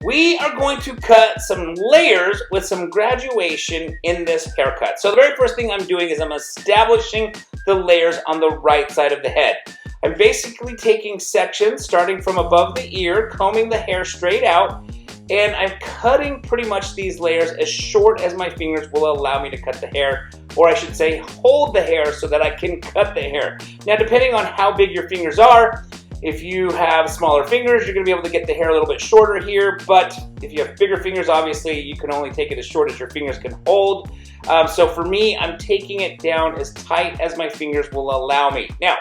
We are going to cut some layers with some graduation in this haircut. So the very first thing I'm doing is I'm establishing the layers on the right side of the head. I'm basically taking sections starting from above the ear, combing the hair straight out, and I'm cutting pretty much these layers as short as my fingers will allow me to cut the hair, or I should say hold the hair so that I can cut the hair. Now, depending on how big your fingers are, if you have smaller fingers, you're going to be able to get the hair a little bit shorter here, but if you have bigger fingers, obviously you can only take it as short as your fingers can hold. So for me, I'm taking it down as tight as my fingers will allow me. Now,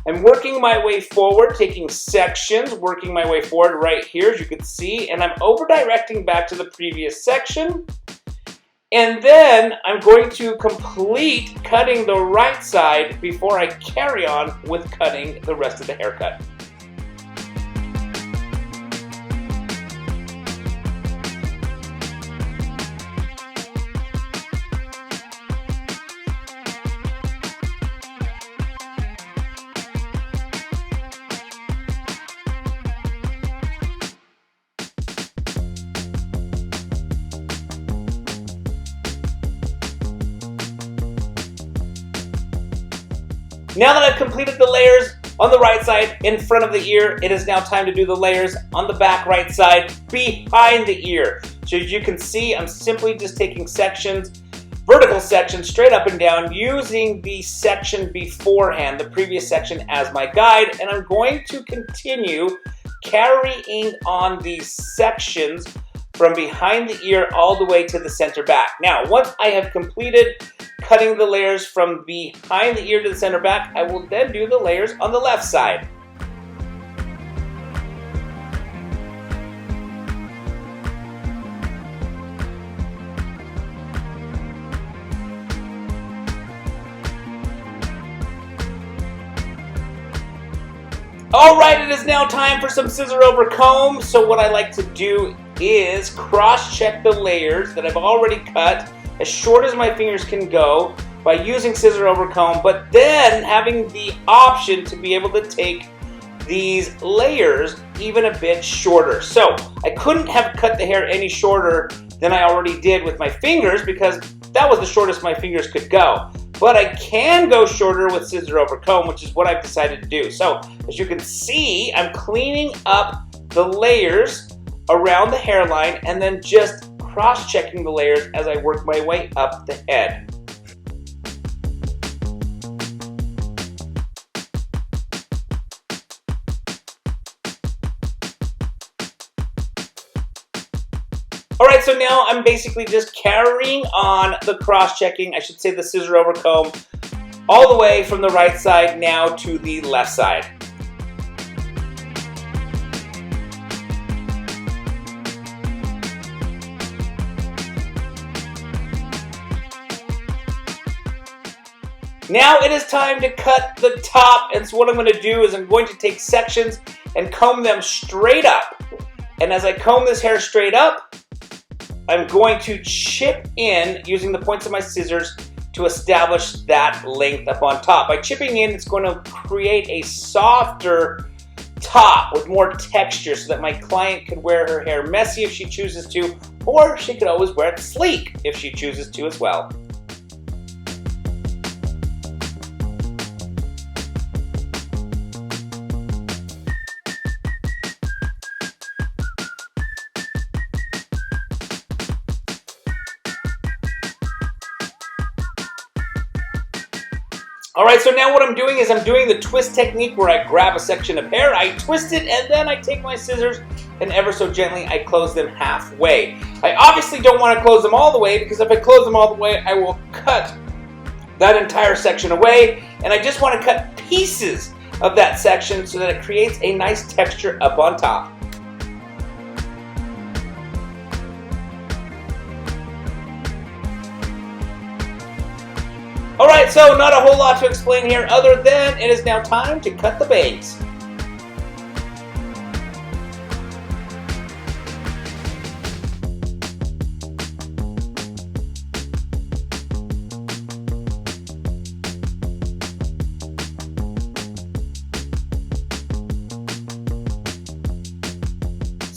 I'm working my way forward, taking sections, working my way forward right here, as you can see, and I'm over-directing back to the previous section. And then I'm going to complete cutting the right side before I carry on with cutting the rest of the haircut. Now that I've completed the layers on the right side in front of the ear, it is now time to do the layers on the back right side behind the ear. So as you can see, I'm simply just taking sections, vertical sections straight up and down, using the section beforehand, the previous section, as my guide, and I'm going to continue carrying on these sections from behind the ear all the way to the center back. Now, once I have completed cutting the layers from behind the ear to the center back, I will then do the layers on the left side. All right, it is now time for some scissor over comb. So what I like to do is cross-check the layers that I've already cut as short as my fingers can go by using scissor over comb, but then having the option to be able to take these layers even a bit shorter. So I couldn't have cut the hair any shorter than I already did with my fingers because that was the shortest my fingers could go. But I can go shorter with scissor over comb, which is what I've decided to do. So as you can see, I'm cleaning up the layers around the hairline and then just cross-checking the layers as I work my way up the head. Alright, so now I'm basically just carrying on the cross-checking, I should say the scissor over comb, all the way from the right side now to the left side. Now it is time to cut the top, and so what I'm going to do is I'm going to take sections and comb them straight up. And as I comb this hair straight up, I'm going to chip in using the points of my scissors to establish that length up on top. By chipping in, it's going to create a softer top with more texture so that my client can wear her hair messy if she chooses to, or she could always wear it sleek if she chooses to as well. Alright, so now what I'm doing is I'm doing the twist technique where I grab a section of hair, I twist it, and then I take my scissors and ever so gently I close them halfway. I obviously don't want to close them all the way because if I close them all the way, I will cut that entire section away, and I just want to cut pieces of that section so that it creates a nice texture up on top. Alright, so not a whole lot to explain here other than it is now time to cut the bangs.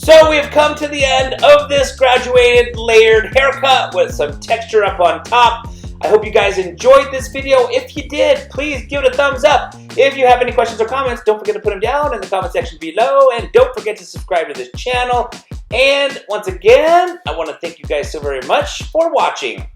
So we have come to the end of this graduated layered haircut with some texture up on top. I hope you guys enjoyed this video. If you did, please give it a thumbs up. If you have any questions or comments, don't forget to put them down in the comment section below. And don't forget to subscribe to this channel. And once again, I want to thank you guys so very much for watching.